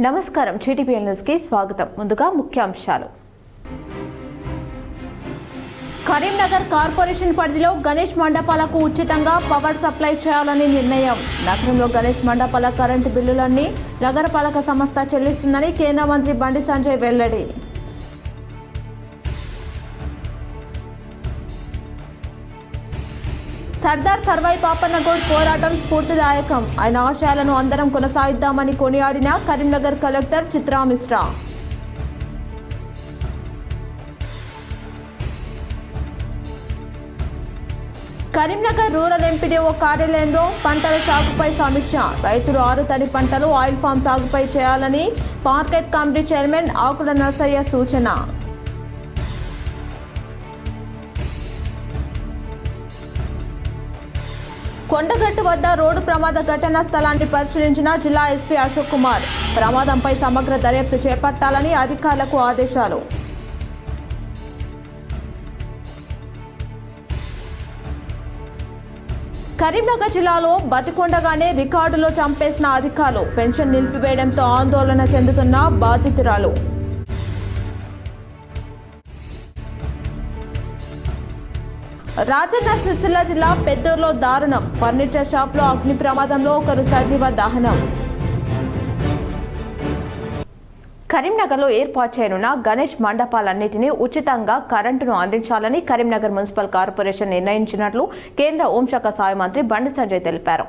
నమస్కారం GTPL news కి స్వాగతం. ముందుగా ముఖ్యాంశాలు. కరీంనగర్ కార్పొరేషన్ పరిధిలో గణేష్ మండపాలకు ఉచితంగా పవర్ సప్లై చేయాలని నిర్ణయం. నగరంలో గణేష్ మండపాల కరెంటు బిల్లులన్నీ నగరపాలక సంస్థ చెల్లిస్తుందని కేంద్ర మంత్రి బండి సంజయ్ వెల్లడి. సర్దార్ సర్వాయి పాపన్న గౌడ్ పోరాటం స్ఫూర్తిదాయకం. ఆయన ఆశయాలను అందరం కొనసాగిద్దామని కొనియాడిన Karimnagar collector Chitra Mishra. Karimnagar rural MPDO కార్యాలయంలో పంటల సాగుపై సమీక్ష. రైతులు ఆరుతడి పంటలు, ఆయిల్ ఫామ్ సాగుపై చేయాలని మార్కెట్ కమిటీ చైర్మన్ ఆకుల నర్సయ్య సూచన. కొండగట్టు వద్ద రోడ్డు ప్రమాద ఘటనా స్థలాన్ని పరిశీలించిన జిల్లా ఎస్పీ అశోక్ కుమార్. ప్రమాదంపై సమగ్ర దర్యాప్తు చేపట్టాలని అధికారులకు ఆదేశాలు. కరీంనగర్ జిల్లాలో బతికొండగానే రికార్డులో చంపేసిన అధికారులు. పెన్షన్ నిలిపివేయడంతో ఆందోళన చెందుతున్న బాధితురాలు. రాజన్న సిరిసిల్ల జిల్లా పెద్దూరులో దారుణం. ఫర్నిచర్ షాప్లో అగ్ని ప్రమాదంలో ఒకరు సజీవ దహనం. కరీంనగర్లో ఏర్పాటు చేయనున్న గణేష్ మండపాలన్నింటినీ ఉచితంగా కరెంటును అందించాలని కరీంనగర్ మున్సిపల్ కార్పొరేషన్ నిర్ణయించినట్లు కేంద్ర హోంశాఖ సహాయ మంత్రి బండి సంజయ్ తెలిపారు.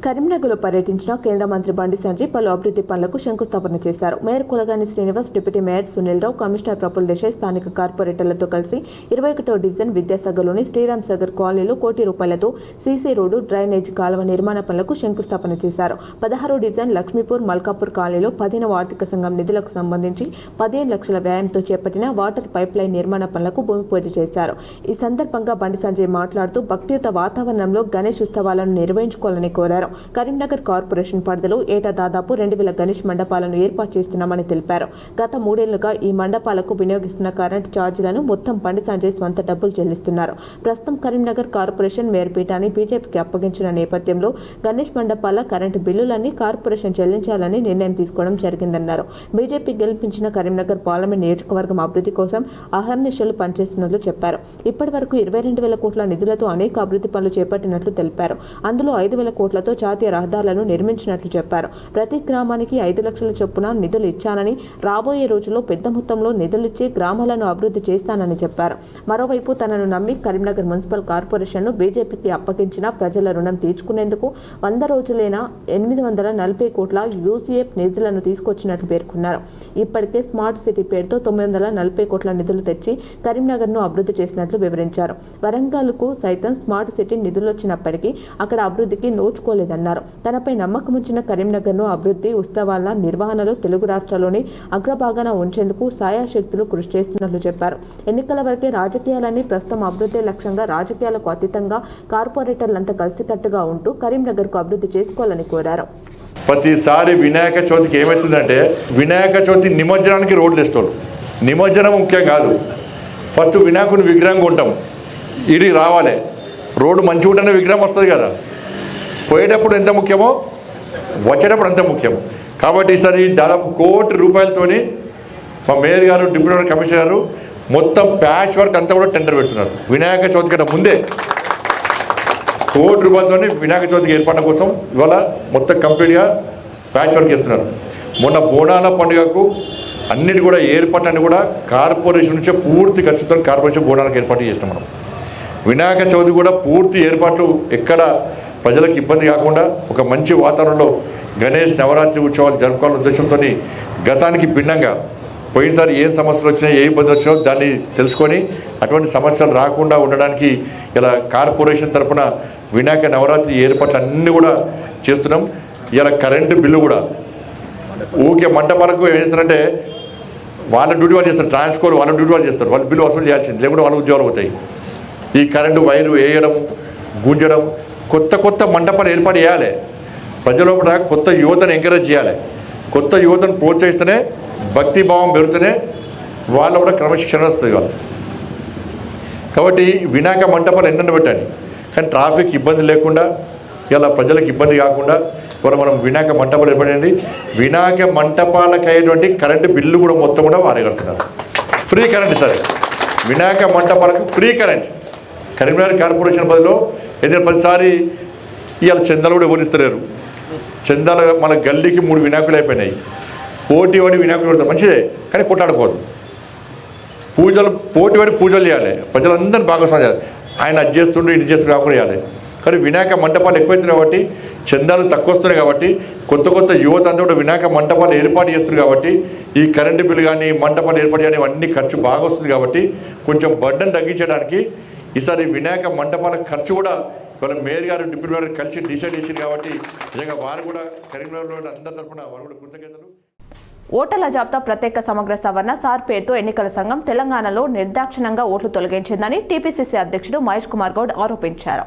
కరీంనగర్లో పర్యటించిన కేంద్ర మంత్రి బండి సంజయ్ పలు అభివృద్ధి పనులకు శంకుస్థాపన చేశారు. Mayor Kulagani Srinivas, deputy mayor Sunil రావు, కమిషనర్ ప్రఫుల్ దేశాయ్ స్థానిక కార్పొరేటర్లతో కలిసి 21వ డివిజన్ విద్యాసాగర్లోని శ్రీరామ్ సాగర్ కాలనీలో ₹1 కోటి సీసీ రోడ్డు, డ్రైనేజ్ కాలువ నిర్మాణ పనులకు శంకుస్థాపన చేశారు. 16వ డివిజన్ లక్ష్మీపూర్, మల్కాపూర్ కాలనీలో 15వ ఆర్థిక సంఘం నిధులకు సంబంధించి 15 లక్షల వ్యయంతో చేపట్టిన వాటర్ పైప్ లైన్ నిర్మాణ పనులకు భూమి పూజ చేశారు. ఈ సందర్భంగా బండి సంజయ్ మాట్లాడుతూ భక్తియుత వాతావరణంలో గణేష్ ఉత్సవాలను నిర్వహించుకోవాలని కోరారు. కరీంనగర్ కార్పొరేషన్ పరిధిలో ఏటా దాదాపు 2000 గణేష్ మండపాలను ఏర్పాటు చేస్తున్నామని తెలిపారు. గత 3 ఏళ్లుగా ఈ మండపాలకు వినియోగిస్తున్న కరెంటు ఛార్జీలను మొత్తం బండి సంజయ్ స్వంత డబ్బులు చెల్లిస్తున్నారు. ప్రస్తుతం కరీంనగర్ కార్పొరేషన్ మేయర్ పీఠాన్ని బీజేపీకి అప్పగించిన నేపథ్యంలో గణేష్ మండపాల కరెంటు బిల్లులన్నీ కార్పొరేషన్ చెల్లించాలని నిర్ణయం తీసుకోవడం జరిగిందన్నారు. బీజేపీ గెలిపించిన కరీంనగర్ పార్లమెంట్ నియోజకవర్గం అభివృద్ధి కోసం అహర్నిశలు పనిచేస్తున్నట్లు చెప్పారు. ఇప్పటి వరకు 22,000 కోట్ల నిధులతో అనేక అభివృద్ధి పనులు చేపట్టినట్లు తెలిపారు. అందులో 5,000 కోట్లతో జాతీయ రహదారులను నిర్మించినట్లు చెప్పారు. ప్రతి గ్రామానికి 5 లక్షల చొప్పున నిధులు ఇచ్చానని, రాబోయే రోజుల్లో పెద్ద మొత్తంలో నిధులిచ్చి గ్రామాలను అభివృద్ధి చేస్తానని చెప్పారు. మరోవైపు తనను నమ్మి కరీంనగర్ మున్సిపల్ కార్పొరేషన్ను బీజేపీకి అప్పగించిన ప్రజల రుణం తీర్చుకునేందుకు 100 రోజులైన 840 కోట్ల యూసీఎఫ్ నిధులను తీసుకొచ్చినట్లు పేర్కొన్నారు. ఇప్పటికే స్మార్ట్ సిటీ పేరుతో 940 కోట్ల నిధులు తెచ్చి కరీంనగర్ను అభివృద్ధి చేసినట్లు వివరించారు. వరంగల్కు సైతం స్మార్ట్ సిటీ నిధులొచ్చినప్పటికీ అక్కడ అభివృద్ధికి నోచుకోలేదన్నారు. తనపై నమ్మకం ఉంచిన కరీంనగర్ను అభివృద్ధి ఉత్సవాల నిర్వహణలో తెలుగు రాష్ట్రాల్లోని అగ్రభాగాన ఉంచేందుకు సాయశక్తులు కృషి చేస్తున్నట్లు చెప్పారు. ఎన్నికల వరకే రాజకీయాలని, ప్రస్తుతం అభివృద్ధి లక్ష్యంగా రాజకీయాలకు అతీతంగా కార్పొరేటర్లంతా కలిసికట్టుగా ఉంటూ కరీంనగర్కు అభివృద్ధి చేసుకోవాలని కోరారు. ప్రతిసారి వినాయక చవితికి ఏమవుతుందంటే, వినాయక చవితి నిమజ్జనానికి రోడ్లు వేస్తారు. నిమజ్జనం ముఖ్యం కాదు, ఫస్ట్ వినాయకుని విగ్రహం కొంటాం, ఇది రావాలి, రోడ్డు మంచిగా ఉంటేనే విగ్రహం వస్తుంది కదా. పోయేటప్పుడు ఎంత ముఖ్యమో వచ్చేటప్పుడు అంత ముఖ్యం. కాబట్టి ఈసారి దాదాపు ₹1 కోటి మా మేయర్ గారు, డిప్యూటీ కమిషనర్ గారు మొత్తం ప్యాచ్ వర్క్ అంతా కూడా టెండర్ పెడుతున్నారు. వినాయక చవితి కన్నా ముందే ₹1 కోటి వినాయక చవితికి ఏర్పాట్ల కోసం ఇవాళ మొత్తం కంప్లీట్గా ప్యాచ్ వర్క్ చేస్తున్నారు. మొన్న బోనాల పండుగకు అన్నిటి కూడా ఏర్పాట్లన్నీ కూడా కార్పొరేషన్ నుంచే పూర్తి ఖర్చుతో కార్పొరేషన్ బోనాలకు ఏర్పాటు చేస్తున్నాం. మనం వినాయక చవితి కూడా పూర్తి ఏర్పాట్లు ఎక్కడ ప్రజలకు ఇబ్బంది కాకుండా ఒక మంచి వాతావరణంలో గణేష్ నవరాత్రి ఉత్సవాలు జరుపుకోవాలనే ఉద్దేశంతో గతానికి భిన్నంగా పోయినసారి ఏ సమస్యలు వచ్చినా, ఏ ఇబ్బందులు వచ్చినా దాన్ని తెలుసుకొని అటువంటి సమస్యలు రాకుండా ఉండడానికి ఇలా కార్పొరేషన్ తరఫున వినాయక నవరాత్రి ఏర్పాట్లు అన్నీ కూడా చేస్తున్నాం. ఇలా కరెంటు బిల్లు కూడా ఊరికే మంటపాలకు ఏం చేస్తారంటే వాళ్ళ డ్యూటీ వాళ్ళు చేస్తారు, ట్రాన్స్కోర్ వాళ్ళ డ్యూటీ వాళ్ళు చేస్తారు, వాళ్ళ బిల్లు వసూలు చేయాల్సింది, లేకుంటే వాళ్ళ ఉద్యోగాలు పోతాయి. ఈ కరెంటు వైరు వేయడం, గుంజడం, కొత్త మండపాలు ఏర్పాటు చేయాలి. ప్రజల కూడా కొత్త యువతను ఎంకరేజ్ చేయాలి. కొత్త యువతను ప్రోత్సహిస్తేనే భక్తిభావం పెరుగుతూనే వాళ్ళు కూడా క్రమశిక్షణ వస్తుంది వాళ్ళు. కాబట్టి వినాయక మండపాలు ఎన్నెన్న పెట్టండి, కానీ ట్రాఫిక్ ఇబ్బంది లేకుండా ఇలా ప్రజలకు ఇబ్బంది కాకుండా ఇవాళ మనం వినాయక మంటపాలు ఏర్పడండి. వినాయక మంటపాలకు అయ్యేటువంటి కరెంటు బిల్లు కూడా మొత్తం కూడా వారే కడుతున్నారు. ఫ్రీ కరెంట్ సరే, వినాయక మంటపాలకు ఫ్రీ కరెంట్. కరీంనగర్ కార్పొరేషన్ బదిలో ఏదైనా ప్రతిసారి ఇవాళ చందాలు కూడా ఇవ్వనిస్తలేరు. చందాలు మన గల్లీకి 3 వినాయకులు అయిపోయినాయి. పోటీ పడి వినాయకులు పెడతారు, మంచిదే, కానీ కొట్లాడుకోవద్దు. పోటీ పడి పూజలు చేయాలి, ప్రజలందరినీ భాగస్వామ్యం చేయాలి. ఆయన అది చేస్తుండే ఇది చేస్తుండే కాకుండా చేయాలి. కానీ వినాయక మంటపాలు ఎక్కువైతున్నాయి కాబట్టి, చందాలు తక్కువ వస్తున్నాయి కాబట్టి, కొత్త యువత అంతా కూడా వినాయక మంటపాలు ఏర్పాటు చేస్తున్నారు కాబట్టి, ఈ కరెంటు బిల్లు కానీ మంటపాలు ఏర్పాటు కానీ అన్నీ ఖర్చు బాగా వస్తుంది కాబట్టి, కొంచెం బర్డెన్ తగ్గించడానికి ఈసారి వినాయక మంటపాల ఖర్చు కూడా ఇవాళ మేయర్ గారు డిప్యూటీ మేయర్ కలిసి డిసైడ్ చేసింది కాబట్టి నిజంగా వారు కూడా కరీంనగర్లో అందరి తరఫున వారు కూడా కృతజ్ఞతలు. ఓటర్ల జాబితా ప్రత్యేక సమగ్ర సవరణ సార్ పేరుతో ఎన్నికల సంఘం తెలంగాణలో నిర్దాక్షిణ్యంగా ఓట్లు తొలగించిందని టీపీసీసీ అధ్యక్షుడు మహేష్ కుమార్ గౌడ్ ఆరోపించారు.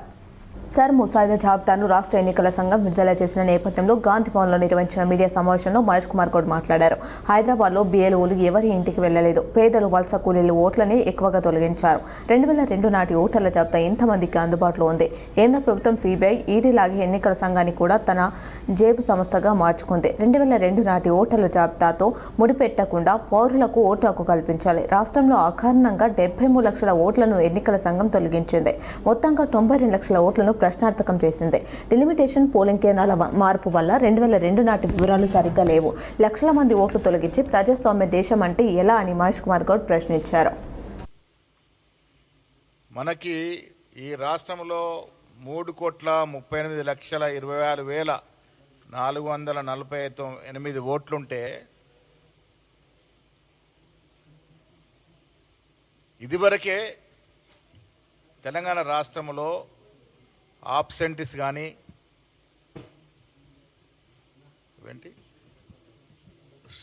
సర్ ముసాయిదా జాబితాను రాష్ట్ర ఎన్నికల సంఘం విడుదల చేసిన నేపథ్యంలో గాంధీ భవన్లో నిర్వహించిన మీడియా సమావేశంలో మహేష్ కుమార్ గౌడ్ మాట్లాడారు. హైదరాబాద్లో BLOలు ఎవరి ఇంటికి వెళ్లలేదు. పేదలు వలస కూలీలు ఓట్లని ఎక్కువగా తొలగించారు. 2002 నాటి ఓటర్ల జాబితా ఇంతమందికి అందుబాటులో ఉంది. కేంద్ర ప్రభుత్వం CBI, ED లాగే ఎన్నికల సంఘాన్ని కూడా తన జేబు సంస్థగా మార్చుకుంది. 2002 నాటి ఓటర్ల జాబితాతో ముడిపెట్టకుండా పౌరులకు ఓటు హక్కు కల్పించాలి. రాష్ట్రంలో అకారణంగా 73 లక్షల ఓట్లను ఎన్నికల సంఘం తొలగించింది. మొత్తంగా 92 లక్షల ఓట్లను ప్రశ్నార్థకం చేసింది. డిలిమిటేషన్ పోలింగ్ కేంద్రాల మార్పు వల్ల 2002 నాటి వివరాలు సరిగ్గా లేవు. లక్షల మంది ఓట్లు తొలగించి ప్రజాస్వామ్య దేశం అంటే ఎలా అని మహేష్ కుమార్ గౌడ్ ప్రశ్నించారు. మనకి ఈ రాష్ట్రంలో 3,26,26,448 ఓట్లుంటే ఇదివరకే తెలంగాణ రాష్ట్రంలో ఆబ్సెంటిస్ కానీ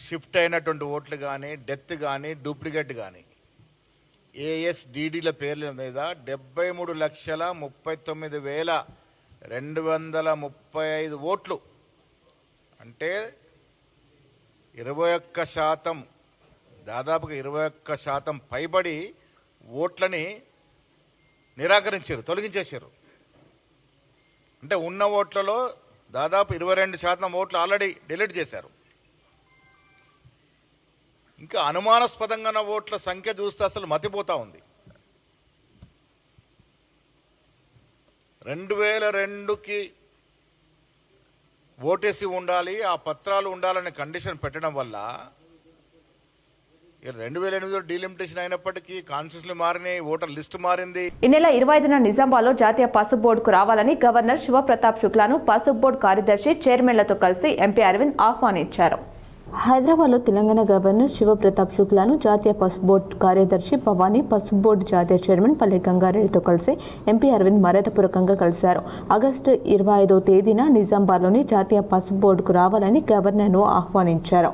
షిఫ్ట్ అయినటువంటి ఓట్లు కానీ డెత్ కానీ డూప్లికేట్ కానీ ASDDల పేర్ల మీద 73,39,235 ఓట్లు అంటే 21%, దాదాపుగా 21% పైబడి ఓట్లని నిరాకరించారు, తొలగించేశారు. అంటే ఉన్న ఓట్లలో దాదాపు 22% ఓట్లు ఆల్రెడీ డిలీట్ చేశారు. ఇంకా అనుమానాస్పదంగా ఉన్న ఓట్ల సంఖ్య చూస్తే అసలు మతిపోతా ఉంది. 2002కి ఓటేసి ఉండాలి, ఆ పత్రాలు ఉండాలనే కండిషన్ పెట్టడం వల్ల 2008లో డీలిమిటేషన్ అయినప్పటికీ కాన్స్టిట్యూషన్లు మారినాయి, ఓటర్ లిస్టు మారింది. ఈ నెల 25న నిజామాబాద్లో జాతీయ పసుపు బోర్డుకు రావాలని గవర్నర్ శివప్రతాప్ శుక్లాను పసుపు బోర్డు కార్యదర్శి చైర్మన్లతో కలిసి ఎంపీ అరవింద్ ఆహ్వానించారు. హైదరాబాద్లో తెలంగాణ గవర్నర్ శివప్రతాప్ శుక్లాను జాతీయ పసుపు బోర్డు కార్యదర్శి భవానీ, పసుపు బోర్డు జాతీయ చైర్మన్ పల్లె గంగారెడ్డితో కలిసి ఎంపీ అరవింద్ మర్యాదపూర్వకంగా కలిశారు. ఆగస్టు 25వ తేదీన నిజామాబాద్లోని జాతీయ పసుపు బోర్డుకు రావాలని గవర్నర్ను ఆహ్వానించారు.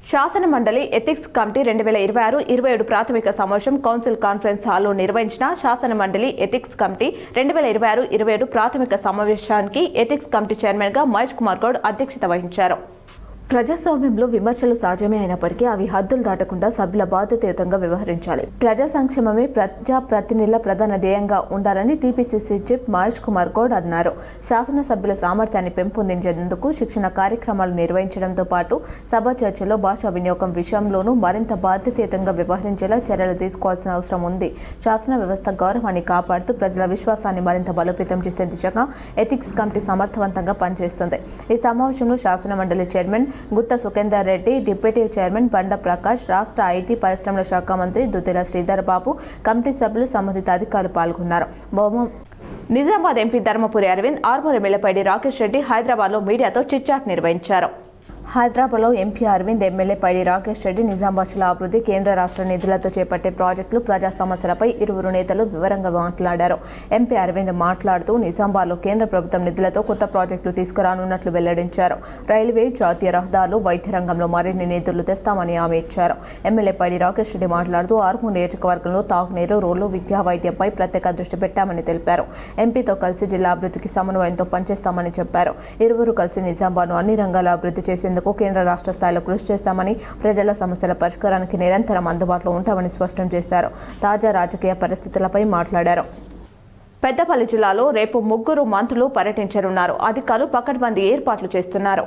శాసన మండలి ఎథిక్స్ కమిటీ 2026-27 ప్రాథమిక సమావేశం కౌన్సిల్ కాన్ఫరెన్స్ హాల్లో నిర్వహించిన శాసన మండలి ఎథిక్స్ కమిటీ 2026-27 ప్రాథమిక సమావేశానికి ఎథిక్స్ కమిటీ చైర్మన్ గా మహేష్ కుమార్ గౌడ్ అధ్యక్షత వహించారు. ప్రజాస్వామ్యంలో విమర్శలు సహజమే అయినప్పటికీ అవి హద్దులు దాటకుండా సభ్యుల బాధ్యతాయుతంగా వ్యవహరించాలి. ప్రజా సంక్షేమమే ప్రజాప్రతినిధుల ప్రధాన ధ్యేయంగా ఉండాలని టీపీసీసీ చీఫ్ మహేష్ కుమార్ గౌడ్ అన్నారు. శాసనసభ్యుల సామర్థ్యాన్ని పెంపొందించేందుకు శిక్షణ కార్యక్రమాలు నిర్వహించడంతో పాటు సభ చర్చలో భాషా వినియోగం విషయంలోనూ మరింత బాధ్యతాయుతంగా వ్యవహరించేలా చర్యలు తీసుకోవాల్సిన అవసరం ఉంది. శాసన వ్యవస్థ గౌరవాన్ని కాపాడుతూ ప్రజల విశ్వాసాన్ని మరింత బలోపేతం చేసే దిశగా ఎథిక్స్ కమిటీ సమర్థవంతంగా పనిచేస్తుంది. ఈ సమావేశంలో శాసన మండలి చైర్మన్ గుత్త సుఖేందర్ రెడ్డి, డిప్యూటీ చైర్మన్ బండ ప్రకాష్, రాష్ట్ర ఐటీ పరిశ్రమల శాఖ మంత్రి దుద్దిల శ్రీధర్ బాబు, కమిటీ సభ్యులు, సంబంధిత అధికారులు పాల్గొన్నారు. నిజామాబాద్ ఎంపీ ధర్మపురి అరవింద్, ఆర్మూర్ ఎమ్మెల్యే పైడి రాకేష్ రెడ్డి హైదరాబాద్లో మీడియాతో చిట్చాట్ నిర్వహించారు. హైదరాబాద్లో ఎంపీ అరవింద్, ఎమ్మెల్యే పైడి రాకేష్ రెడ్డి నిజామాబాద్ జిల్లా అభివృద్ధి, కేంద్ర రాష్ట్ర నిధులతో చేపట్టే ప్రాజెక్టులు, ప్రజా సమస్యలపై ఇరువురు నేతలు వివరంగా మాట్లాడారు. ఎంపీ అరవింద్ మాట్లాడుతూ నిజామాబాద్లో కేంద్ర ప్రభుత్వం నిధులతో కొత్త ప్రాజెక్టులు తీసుకురానున్నట్లు వెల్లడించారు. రైల్వే, జాతీయ రహదారులు, వైద్య రంగంలో మరిన్ని నిధులు తెస్తామని హామీ ఇచ్చారు. ఎమ్మెల్యే పైడి రాకేష్ రెడ్డి మాట్లాడుతూ ఆర్మూర్ నియోజకవర్గంలో తాగునీరు, రోడ్లు, విద్యా, వైద్యంపై ప్రత్యేక దృష్టి పెట్టామని తెలిపారు. ఎంపీతో కలిసి జిల్లా అభివృద్ధికి సమన్వయంతో పనిచేస్తామని చెప్పారు. ఇరువురు కలిసి నిజామాబాద్ను అన్ని రంగాల అభివృద్ధి చేసేందుకు కేంద్ర రాష్ట్ర స్థాయిలో కృషి చేస్తామని, ప్రజల సమస్యల పరిష్కారానికి నిరంతరం అందుబాటులో ఉంటామని స్పష్టం చేశారు. తాజా రాజకీయ పరిస్థితులపై మాట్లాడారు. పెద్దపల్లి జిల్లాలో రేపు 3 మంత్రులు పర్యటించనున్నారు. అధికారులు పకడ్బందీ ఏర్పాట్లు చేస్తున్నారు.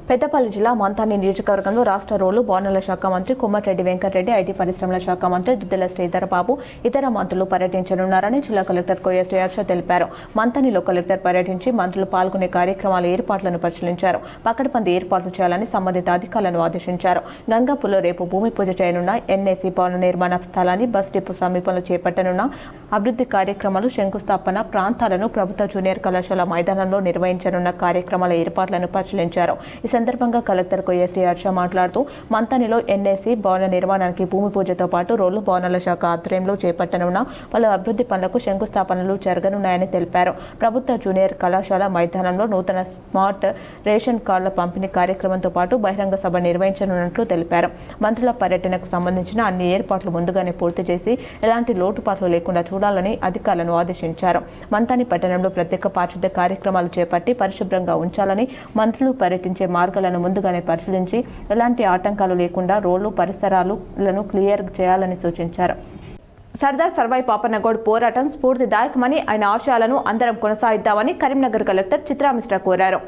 పెద్దపల్లి జిల్లా మంతాని నియోజకవర్గంలో రాష్ట్ర రోడ్లు భవనాల శాఖ మంత్రి కోమటిరెడ్డి వెంకటరెడ్డి, ఐటీ పరిశ్రమల శాఖ మంత్రి దుద్దిల శ్రీధర్ బాబు ఇతర మంత్రులు పర్యటించనున్నారని జిల్లా కలెక్టర్ కోయశ్రీ హర్ష తెలిపారు. మంతానిలో కలెక్టర్ పర్యటించి మంత్రులు పాల్గొనే కార్యక్రమాల ఏర్పాట్లను పరిశీలించారు. పకడ్బందీ ఏర్పాట్లు చేయాలని సంబంధిత అధికారులను ఆదేశించారు. గంగాపూర్లో రేపు భూమి పూజ చేయనున్న ఎన్ఏసీ భవన నిర్మాణ స్థలాన్ని బస్ డిపో సమీపంలో చేపట్టనున్న అభివృద్ధి కార్యక్రమాలు, శంకుస్థాపన ప్రాంతాలను ప్రభుత్వ జూనియర్ కళాశాల మైదానంలో నిర్వహించనున్న కార్యక్రమాల ఏర్పాట్లను పరిశీలించారు. ఈ సందర్భంగా కలెక్టర్ కోయశ్రీ హర్ష మాట్లాడుతూ మంతానిలో ఎన్ఏసీ భవన నిర్మాణానికి భూమి పూజతో పాటు రోడ్లు భవనాల శాఖ ఆధ్వర్యంలో చేపట్టనున్న పలు అభివృద్ధి పనులకు శంకుస్థాపనలు జరగనున్నాయని తెలిపారు. ప్రభుత్వ జూనియర్ కళాశాల మైదానంలో నూతన స్మార్ట్ రేషన్ కార్డుల పంపిణీ కార్యక్రమంతో పాటు బహిరంగ సభ నిర్వహించనున్నట్లు తెలిపారు. మంత్రుల పర్యటనకు సంబంధించిన అన్ని ఏర్పాట్లు ముందుగానే పూర్తి చేసి ఎలాంటి లోటుపాట్లు లేకుండా చూడాలని అధికారులను ఆదేశించారు. మంతాని పట్టణంలో ప్రత్యేక పారిశుద్ధ్య కార్యక్రమాలు చేపట్టి పరిశుభ్రంగా ఉంచాలని, మంత్రులు పర్యటించే మార్గాలను ముందుగానే పరిశీలించి ఎలాంటి ఆటంకాలు లేకుండా రోడ్లు పరిసరాలను క్లియర్ చేయాలని సూచించారు. సర్దార్ సర్వాయి పాపన్నగౌడ్ పోరాటం స్ఫూర్తిదాయకమని, ఆయన ఆశయాలను అందరం కొనసాగిద్దామని కరీంనగర్ కలెక్టర్ చిత్రా మిశ్రా కోరారు.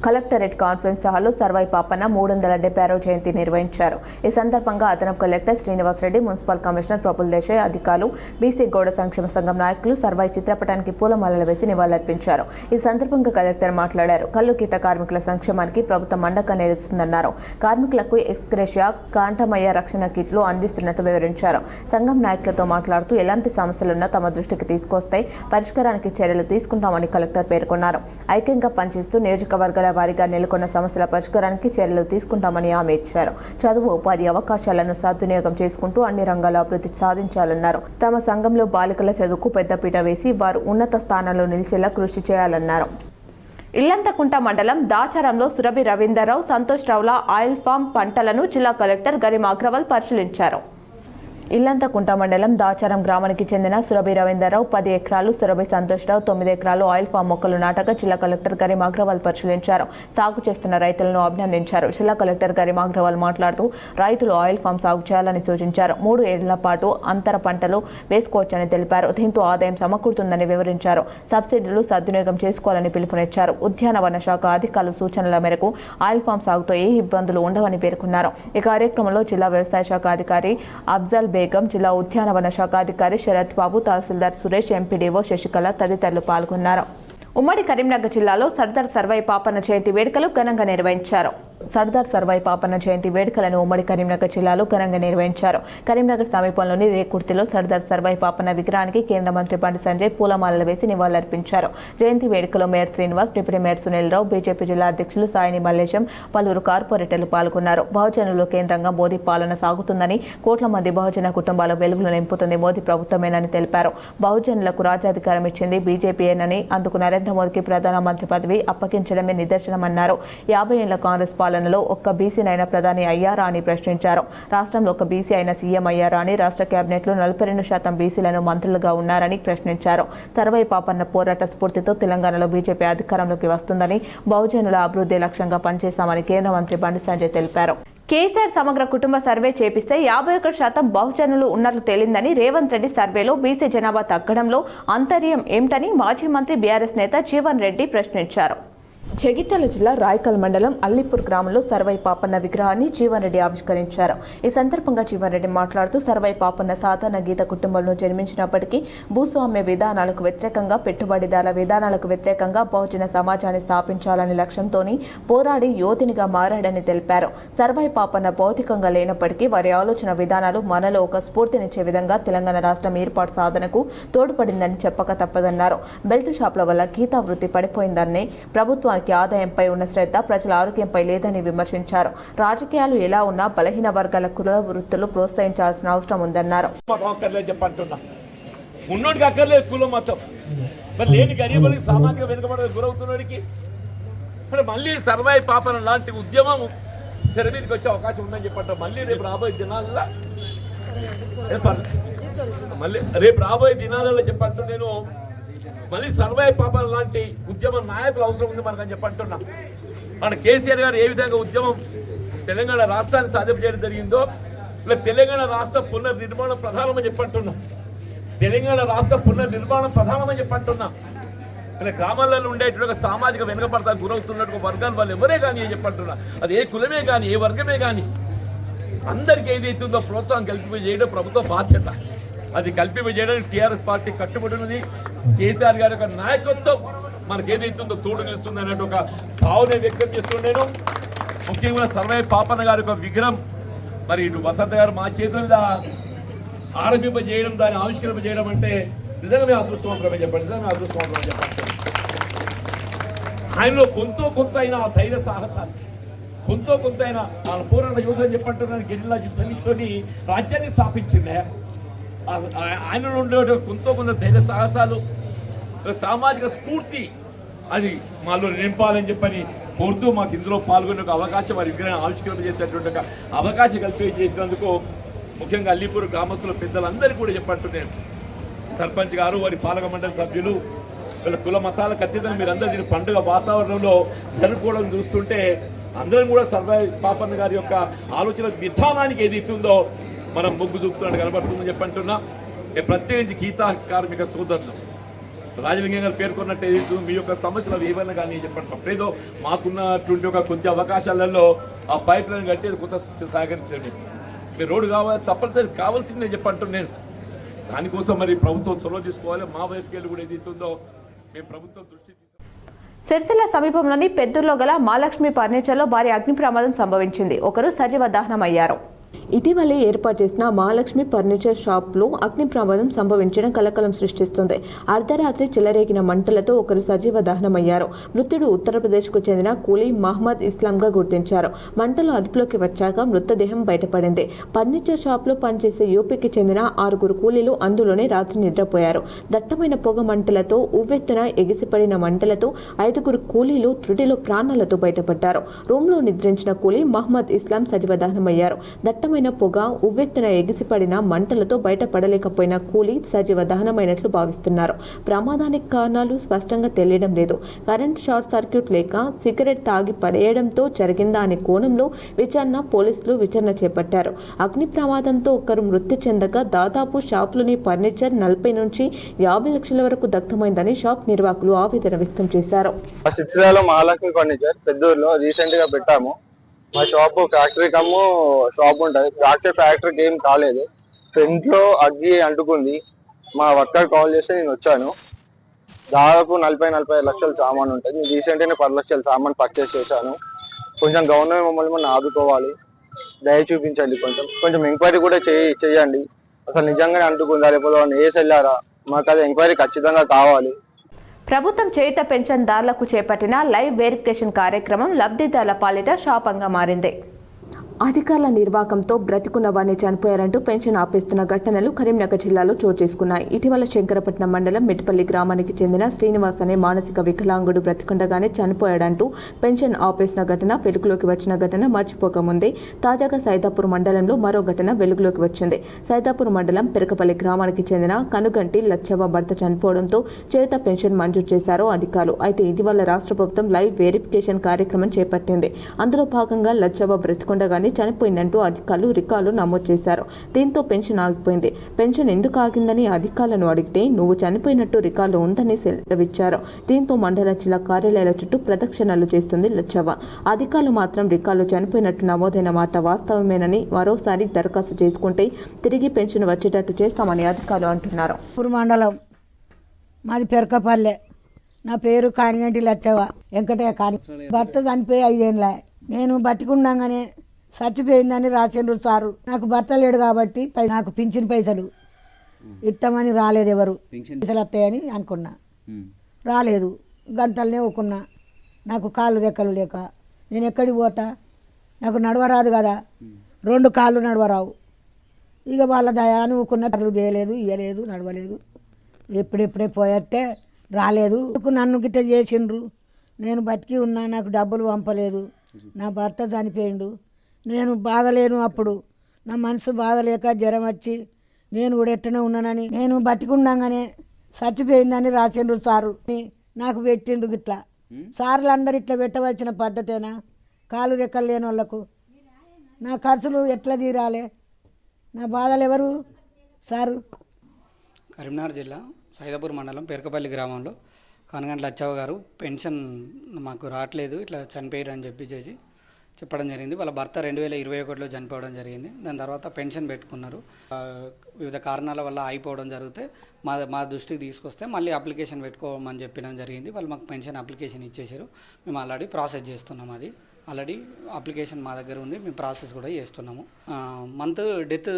కలెక్టరేట్ కాన్ఫరెన్స్ హాల్లో సర్వాయి పాపన్న 376వ జయంతి నిర్వహించారు. ఈ సందర్భంగా అదనపు collector Srinivasa Reddy, municipal commissioner Praful Desai, అధికారులు, బీసీ గౌడ సంక్షేమ సంఘం నాయకులు సర్వాయి చిత్రపటానికి పూలమాలలు వేసి నివాళులర్పించారు. ఈ సందర్భంగా కలెక్టర్ మాట్లాడారు. కల్లు గీత కార్మికుల సంక్షేమానికి ప్రభుత్వం అండగా నిలుస్తుందన్నారు. కార్మికులకు ఎక్స్గ్రేషియా, కాంటమయ్య రక్షణ కిట్లు అందిస్తున్నట్టు వివరించారు. సంఘం నాయకులతో మాట్లాడుతూ ఎలాంటి సమస్యలున్నా తమ దృష్టికి తీసుకొస్తే పరిష్కారానికి చర్యలు తీసుకుంటామని కలెక్టర్ పేర్కొన్నారు. ఐక్యంగా పనిచేస్తూ నియోజకవర్గాల వారీగా నెలకొన్న సమస్యల పరిష్కారానికి చర్యలు తీసుకుంటామని ఆమె ఇచ్చారు. చదువు, ఉపాధి అవకాశాలను సద్వినియోగం చేసుకుంటూ అన్ని రంగాల్లో అభివృద్ధి సాధించాలన్నారు. తమ సంఘంలో బాలికల చదువుకు పెద్దపీట వేసి వారు ఉన్నత స్థానాల్లో నిలిచేలా కృషి చేయాలన్నారు. ఇల్లంతకుంట మండలం దాచారంలో సురభి రవీందర్రావు, సంతోష్ రావుల ఆయిల్ ఫామ్ పంటలను జిల్లా కలెక్టర్ గరిమా అగ్రవాల్ పరిశీలించారు. ఇల్లంతకుంట మండలం దాచారం గ్రామానికి చెందిన సురభి రవీందర్రావు 10 ఎకరాలు, సురభి సంతోష్రావు 9 ఎకరాలు ఆయిల్ ఫామ్ మొక్కలు నాటగా జిల్లా కలెక్టర్ గరిమా అగ్రవాల్ పరిశీలించారు. సాగు చేస్తున్న రైతులను అభినందించారు. జిల్లా కలెక్టర్ గరిమా అగ్రవాల్ మాట్లాడుతూ రైతులు ఆయిల్ ఫామ్ సాగు చేయాలని సూచించారు. 3 ఏళ్ల పాటు అంతర పంటలు వేసుకోవచ్చని తెలిపారు. దీంతో ఆదాయం సమకూరుతుందని వివరించారు. సబ్సిడీలు సద్వినియోగం చేసుకోవాలని పిలుపునిచ్చారు. ఉద్యానవన శాఖ అధికారుల సూచనల మేరకు ఆయిల్ ఫామ్ సాగుతో ఏ ఇబ్బందులు ఉండవని పేర్కొన్నారు. ఈ కార్యక్రమంలో జిల్లా వ్యవసాయ శాఖ అధికారి అఫ్జల్ బేగం, జిల్లా ఉద్యానవన శాఖ అధికారి శరత్ బాబు, తహసీల్దార్ సురేష్, ఎంపీడీఓ శశికళ తదితరులు పాల్గొన్నారు. ఉమ్మడి కరీంనగర్ జిల్లాలో సర్దార్ సర్వాయి పాపన్న జయంతి వేడుకలు ఘనంగా నిర్వహించారు. సర్దార్ సర్వాయి పాపన్న జయంతి వేడుకలను ఉమ్మడి కరీంనగర్ జిల్లాలో ఘనంగా నిర్వహించారు. కరీంనగర్ సమీపంలోని రేకుర్తిలో సర్దార్ సర్వాయి పాపన్న విగ్రహానికి కేంద్ర మంత్రి బండి సంజయ్ పూలమాలలు వేసి నివాళులర్పించారు. జయంతి వేడుకలో mayor Srinivas, deputy mayor Sunil Rao, BJP జిల్లా అధ్యక్షులు సాయిని మల్లేశం, పలువురు కార్పొరేటర్లు పాల్గొన్నారు. బహుజనుల కేంద్రంగా మోదీ పాలన సాగుతుందని, కోట్ల మంది బహుజన కుటుంబాల వెలుగులు నింపుతుంది మోదీ ప్రభుత్వమేనని తెలిపారు. బహుజనులకు రాజ్యాధికారం ఇచ్చింది బీజేపీయేనని, అందుకు నరేంద్ర మోదీకి ప్రధానమంత్రి పదవి అప్పగించడమే నిదర్శనమన్నారు. 50 ఏళ్ల కాంగ్రెస్ పాలనలో ఒక్క బీసీనైనా ప్రధాని అయ్యారా అని ప్రశ్నించారు. రాష్ట్రంలో ఒక బీసీ అయిన సీఎం అయ్యారా అని, రాష్ట్ర కేబినెట్లో 42% బీసీలను మంత్రులుగా ఉన్నారని ప్రశ్నించారు. సర్వాయి పాపన్న పోరాట స్ఫూర్తితో తెలంగాణలో బీజేపీ అధికారంలోకి వస్తుందని, బహుజనుల అభివృద్ధి లక్ష్యంగా పనిచేస్తామని కేంద్ర మంత్రి బండి సంజయ్ తెలిపారు. కేసీఆర్ సమగ్ర కుటుంబ సర్వే చేపిస్తే 51% బహుజనులు ఉన్నట్లు తేలిందని, రేవంత్ రెడ్డి సర్వేలో బీసీ జనాభా తగ్గడంలో అంతర్యం ఏమిటని మాజీ మంత్రి బీఆర్ఎస్ నేత జీవన్ రెడ్డి ప్రశ్నించారు. జగిత్యాల జిల్లా రాయకల్ మండలం అల్లిపూర్ గ్రామంలో సర్వాయి పాపన్న విగ్రహాన్ని జీవన్ రెడ్డి ఆవిష్కరించారు. ఈ సందర్భంగా జీవన్ రెడ్డి మాట్లాడుతూ సర్వాయి పాపన్న సాధారణ గీత కుటుంబంలో జన్మించినప్పటికీ భూస్వామ్య విధానాలకు వ్యతిరేకంగా, పెట్టుబడిదారుల విధానాలకు వ్యతిరేకంగా బహుజన సమాజాన్ని స్థాపించాలనే లక్ష్యంతోని పోరాడి యోధునిగా మారాడని తెలిపారు. సర్వాయి పాపన్న భౌతికంగా లేనప్పటికీ వారి ఆలోచన విధానాలు మనలో ఒక స్ఫూర్తినిచ్చే విధంగా తెలంగాణ రాష్ట్రం ఏర్పాటు సాధనకు తోడ్పడిందని చెప్పక తప్పదన్నారు. బెల్ట్ షాపుల వల్ల గీతా వృత్తి పడిపోయిందని, ప్రభుత్వానికి ఆదాయంపై ఉన్న శ్రద్ధ ప్రజల ఆరోగ్యంపై లేదని విమర్శించారు. రాజకీయాలు ఎలా ఉన్నా బలహీన వర్గాల కుల వృత్తులు ప్రోత్సహించాల్సిన అవసరం ఉందన్నారు. మళ్ళీ సర్వాయి పాపన లాంటి ఉద్యమం తెర మీదకి వచ్చే అవకాశం ఉందని చెప్పంటారు. మళ్ళీ రేపు రాబోయే దినాలలో చెప్పంటూ నేను మళ్ళీ సర్వాయి పాపన లాంటి ఉద్యమ నాయకులు అవసరం ఉంది మనకని చెప్పంటున్నా. మన కేసీఆర్ గారు ఏ విధంగా ఉద్యమం తెలంగాణ రాష్ట్రాన్ని సాధింప చేయడం జరిగిందో, ఇలా తెలంగాణ రాష్ట్ర పునర్నిర్మాణం ప్రధానమని చెప్పంటున్నా. తెలంగాణ రాష్ట్ర పునర్నిర్మాణం ప్రధానమని చెప్పి అంటున్నా. ఇలా గ్రామాలలో ఉండేటువంటి సామాజిక వెనుకబడతానికి గురవుతున్నట్టు వర్గాలు వాళ్ళు ఎవరే కానీ అని చెప్పంటున్నా. అది ఏ కులమే కానీ ఏ వర్గమే కానీ అందరికీ ఏదైతుందో ప్రోత్సాహం కల్పింపజేయడం ప్రభుత్వ బాధ్యత. అది కల్పింపజేయడానికి టీఆర్ఎస్ పార్టీ కట్టుబడి ఉన్నది. కేసీఆర్ గారి యొక్క నాయకత్వం మనకు ఏదైతుందో తోడు నిలుస్తుంది అన్నట్టు ఒక భావన వ్యక్తం చేస్తున్నాను. ముఖ్యంగా సర్వే పాపన్న గారి యొక్క విగ్రహం మరి ఇటు వసంత గారు మా చేతుల మీద ఆరంభింపజేయడం, దాన్ని ఆవిష్కరింపజేయడం అంటే నిజంగా మేము అదృష్టవంతరమే చెప్పండి. నిజంగా అదృష్టవంతరమే చెప్పండి. ఆయనలో కొంత అయినా ఆ ధైర్య సాహసాలు, కొంత అయినా వాళ్ళ పోరాట యోధం చెప్పంటున్నాను. గెరిల్లా యుద్ధంతోని రాజ్యాన్ని స్థాపించింది. ఆయనలో ఉండే కొంత ధైర్య సాహసాలు, సామాజిక స్ఫూర్తి అది మాలో నింపాలని చెప్పని కోరుతూ మాకు ఇందులో పాల్గొనే ఒక అవకాశం, వారి విగ్రహం ఆవిష్కరణ చేసేటువంటి ఒక అవకాశం కల్పించేసినందుకు ముఖ్యంగా అల్లీపూర్ గ్రామస్తుల పెద్దలందరికీ కూడా చెప్పంటున్నాను. సర్పంచ్ గారు, వారి పాలక మండలి సభ్యులు, వీళ్ళ కుల మతాలకు అతీతంగా మీరందరూ దీని పండుగ వాతావరణంలో జరుపుకోవడం చూస్తుంటే అందరం కూడా సర్వే పాపన్న గారి యొక్క ఆలోచన విధానానికి ఏది ఇస్తుందో మనం మొగ్గు చూపుతున్నట్టు కనబడుతుందని చెప్పంటున్నా. ప్రత్యేకించి గీతా కార్మిక సోదరులు రాజలింగం గారు పేర్కొన్నట్టు ఏదైతే మీ యొక్క సమస్యలు ఏమైనా కానీ చెప్పండి. అప్పుడేదో మాకున్నటువంటి ఒక కొద్ది అవకాశాలలో ఆ పైప్ లైన్ కట్టి కొంత సహకరించండి. మీరు రోడ్డు కావాలి, తప్పనిసరి కావాల్సిందే చెప్పంటున్నాను నేను. దానికోసం మరి ప్రభుత్వం చొరవ తీసుకోవాలి. మా వైపుకెళ్ళి కూడా ఏదైతుందో మేము ప్రభుత్వం దృష్టి సిరిసిల్ల సమీపంలోని పెద్దూరులో గల మహాలక్ష్మి ఫర్నిచర్లో భారీ అగ్ని ప్రమాదం సంభవించింది. ఒకరు సజీవ దహనమయ్యారు. ఇటీవలే ఏర్పాటు చేసిన మహాలక్ష్మి ఫర్నిచర్ షాప్లో అగ్ని ప్రమాదం సంభవించడం కలకలం సృష్టిస్తుంది. అర్ధరాత్రి చెలరేగిన మంటలతో ఒకరు సజీవ దహనమయ్యారు. మృతుడు ఉత్తరప్రదేశ్కు చెందిన కూలీ మహమ్మద్ ఇస్లాంగా గుర్తించారు. మంటలు అదుపులోకి వచ్చాక మృతదేహం బయటపడింది. ఫర్నిచర్ షాప్లో పనిచేసే యూపీకి చెందిన 6 కూలీలు అందులోనే రాత్రి నిద్రపోయారు. దట్టమైన పొగ మంటలతో ఉవ్వెత్తున ఎగిసిపడిన మంటలతో 5 కూలీలు త్రుటిలో ప్రాణాలతో బయటపడ్డారు. రూమ్లో నిద్రించిన కూలీ మహమ్మద్ ఇస్లాం సజీవ దహనమయ్యారు. దట్టమైన పొగ ఉవ్వెత్తున ఎగిసిపడిన మంటలతో బయటపడలేకపోయిన కూలీ సజీవ దహనమైనట్లు భావిస్తున్నారు. ప్రమాదానికి కారణాలు స్పష్టంగా తెలియడం లేదు. కరెంట్ షార్ట్ సర్క్యూట్ లేక సిగరెట్ తాగి పడేయడంతో జరిగిందా అనే కోణంలో పోలీసులు విచారణ చేపట్టారు. అగ్ని ప్రమాదంతో ఒకరు మృతి చెందగా దాదాపు షాప్లోని ఫర్నిచర్ 40 నుంచి 50 లక్షల వరకు దగ్ధమైందని షాప్ నిర్వాహకులు ఆవేదన వ్యక్తం చేశారు. మహాలక్ష్మి ఫర్నిచర్ పెద్దూరులో రీసెంట్ గా పెట్టాము. మా షాప్ ఫ్యాక్టరీ కమ్ము షాప్ ఉంటుంది. ఫ్యాక్టరీకి ఏం కాలేదు. ఫ్రంట్ లో అగ్గి అంటుకుంది. మా వర్కర్ కాల్ చేస్తే నేను వచ్చాను. దాదాపు 40-45 లక్షల సామాన్ ఉంటుంది. నేను రీసెంట్ గా 10 లక్షల సామాన్ పర్చేస్ చేశాను. కొంచెం గవర్నమెంట్ మమ్మల్ని ఆదుకోవాలి, దయ చూపించండి. కొంచెం ఎంక్వైరీ కూడా చేయండి. అసలు నిజంగానే అంటుకుందా లేకపోతే వేసి వెళ్ళారా? మాకు అది ఎంక్వైరీ ఖచ్చితంగా కావాలి. ప్రభుత్వం చేయుత పెన్షన్దారులకు చేపట్టిన లైవ్ వెరిఫికేషన్ కార్యక్రమం లబ్ధిదారుల పాలిట శాపంగా మారింది. అధికారుల నిర్వాకంతో బ్రతికున్న వారిని చనిపోయారంటూ పెన్షన్ ఆపేస్తున్న ఘటనలు కరీంనగర్ జిల్లాలో చోటు చేసుకున్నాయి. ఇటీవల శంకరపట్నం మండలం మిట్పల్లి గ్రామానికి చెందిన శ్రీనివాస్ అనే మానసిక వికలాంగుడు బ్రతికుండగానే చనిపోయాడంటూ పెన్షన్ ఆపేసిన ఘటన వెలుగులోకి వచ్చిన ఘటన మర్చిపోకముందే తాజాగా సైదాపూర్ మండలంలో మరో ఘటన వెలుగులోకి వచ్చింది. సైదాపూర్ మండలం పెరకపల్లి గ్రామానికి చెందిన కనుగంటి లచ్చవ్వ భర్త చనిపోవడంతో చేయుత పెన్షన్ మంజూరు చేశారు అధికారులు. అయితే ఇటీవల రాష్ట్ర ప్రభుత్వం లైవ్ వెరిఫికేషన్ కార్యక్రమం చేపట్టింది. అందులో భాగంగా లచ్చవ్వ బ్రతికుండగానే చనిపోయిందంటూ అధికారులు రికార్డులు నమోదు చేశారు. దీంతో పెన్షన్ ఆగిపోయింది. పెన్షన్ ఎందుకు ఆగిందని అధికారులను అడిగితే నువ్వు చనిపోయినట్టు రికార్డులో ఉందని సెలవిచ్చారు. దీంతో మండల జిల్లా కార్యాలయాల చుట్టూ ప్రదక్షిణలు చేస్తుంది లచ్చవ్వ. అధికారులు మాత్రం రికార్డులో చనిపోయినట్టు నమోదైన మాట వాస్తవమేనని మరోసారి దరఖాస్తు చేసుకుంటే తిరిగి పెన్షన్ వచ్చేటట్టు చేస్తామని అధికారులు అంటున్నారు. మండలం మాది పెరకపల్లె. నా పేరు కానిగంటి లచ్చవ్వ వెంకటయ్య. కాని భర్త చనిపోయి 5 ఏళ్ళ. నేను బతికుండగానే చచ్చిపోయిందని రాసిండ్రు సారు. నాకు భర్త లేడు కాబట్టి నాకు పింఛన్ పైసలు ఇస్తామని రాలేదు. ఎవరు పైసలు వస్తాయని అనుకున్నా, రాలేదు. గంటలనే ఒకున్నా. నాకు కాళ్ళు రెక్కలు లేక నేను ఎక్కడికి పోతా? నాకు నడవరాదు కదా, 2 కాళ్ళు నడవరావు. ఇక వాళ్ళ దయాన్ని ఊకున్న కళ్ళు చేయలేదు, ఇవ్వలేదు, నడవలేదు. ఎప్పుడెప్పుడే పోయేస్తే రాలేదు. నన్ను గిట్ట చేసిండ్రు. నేను బతికి ఉన్నా, నాకు డబ్బులు పంపలేదు. నా భర్త చనిపోయిండు. నేను బాగలేను. అప్పుడు నా మనసు బాగలేక జ్వరం వచ్చి నేను కూడా ఎట్టనే ఉన్నానని నేను బతికుండగానే చచ్చిపోయిందని రాసిండ్రు సారు. నాకు పెట్టిండ్రు గిట్లా. సార్లు అందరు ఇట్లా పెట్టవలసిన పద్ధతేనా? కాలు రెక్కలు లేని వాళ్ళకు నా ఖర్చులు ఎట్లా తీరాలి? నా బాధలు ఎవరు సారు? కరీంనగర్ జిల్లా సైదాపూర్ మండలం పెరకపల్లి గ్రామంలో కనగండ్ల లచ్చవ్వ గారు పెన్షన్ మాకు రావట్లేదు, ఇట్లా చనిపోయారు అని చెప్పడం జరిగింది. వాళ్ళ భర్త 2021లో చనిపోవడం జరిగింది. దాని తర్వాత పెన్షన్ పెట్టుకున్నారు. వివిధ కారణాల వల్ల ఆగిపోవడం జరిగితే మా దృష్టికి తీసుకొస్తే మళ్ళీ అప్లికేషన్ పెట్టుకోమని చెప్పడం జరిగింది. వాళ్ళు మాకు పెన్షన్ అప్లికేషన్ ఇచ్చేసారు. మేము ఆల్రెడీ ప్రాసెస్ చేస్తున్నాం. అది ఆల్రెడీ అప్లికేషన్ మా దగ్గర ఉంది. మేము ప్రాసెస్ కూడా చేస్తున్నాము. మంత్ డెత్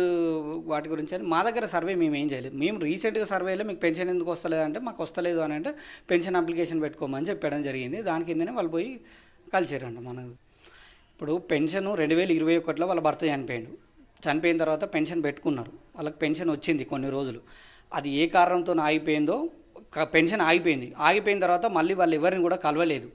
వాటి గురించి అని మా దగ్గర సర్వే మేము ఏం చేయలేదు. మేము రీసెంట్గా సర్వేలో మీకు పెన్షన్ ఎందుకు వస్తలేదంటే మాకు వస్తలేదు అని అంటే పెన్షన్ అప్లికేషన్ పెట్టుకోమని చెప్పడం జరిగింది. దాని కిందనే వాళ్ళు పోయి కలిసారంట. మనకు ఇప్పుడు పెన్షన్ 2021లో వాళ్ళ భర్త చనిపోయిన తర్వాత పెన్షన్ పెట్టుకున్నారు. వాళ్ళకి పెన్షన్ వచ్చింది కొన్ని రోజులు. అది ఏ కారణంతో ఆగిపోయిందో పెన్షన్ ఆగిపోయిన తర్వాత మళ్ళీ వాళ్ళు ఎవరిని కూడా కలవలేదు.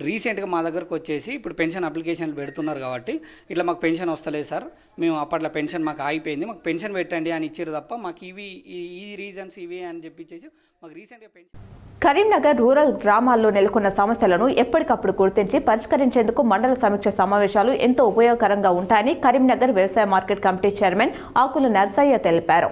రీసెంట్గా మా దగ్గరకు వచ్చేసి ఇప్పుడు పెన్షన్ అప్లికేషన్లు పెడుతున్నారు కాబట్టి ఇట్లా మాకు పెన్షన్ వస్తలేదు సార్, మేము అప్పట్లో పెన్షన్ మాకు ఆగిపోయింది, మాకు పెన్షన్ పెట్టండి అని ఇచ్చారు తప్ప మాకు ఈ రీజన్స్ ఇవి అని చెప్పిచ్చేసి మాకు రీసెంట్గా పెన్షన్. కరీంనగర్ రూరల్ గ్రామాల్లో నెలకొన్న సమస్యలను ఎప్పటికప్పుడు గుర్తించి పరిష్కరించేందుకు మండల సమీక్ష సమావేశాలు ఎంతో ఉపయోగకరంగా ఉంటాయని కరీంనగర్ వ్యవసాయ మార్కెట్ కమిటీ చైర్మన్ ఆకుల నర్సయ్య తెలిపారు.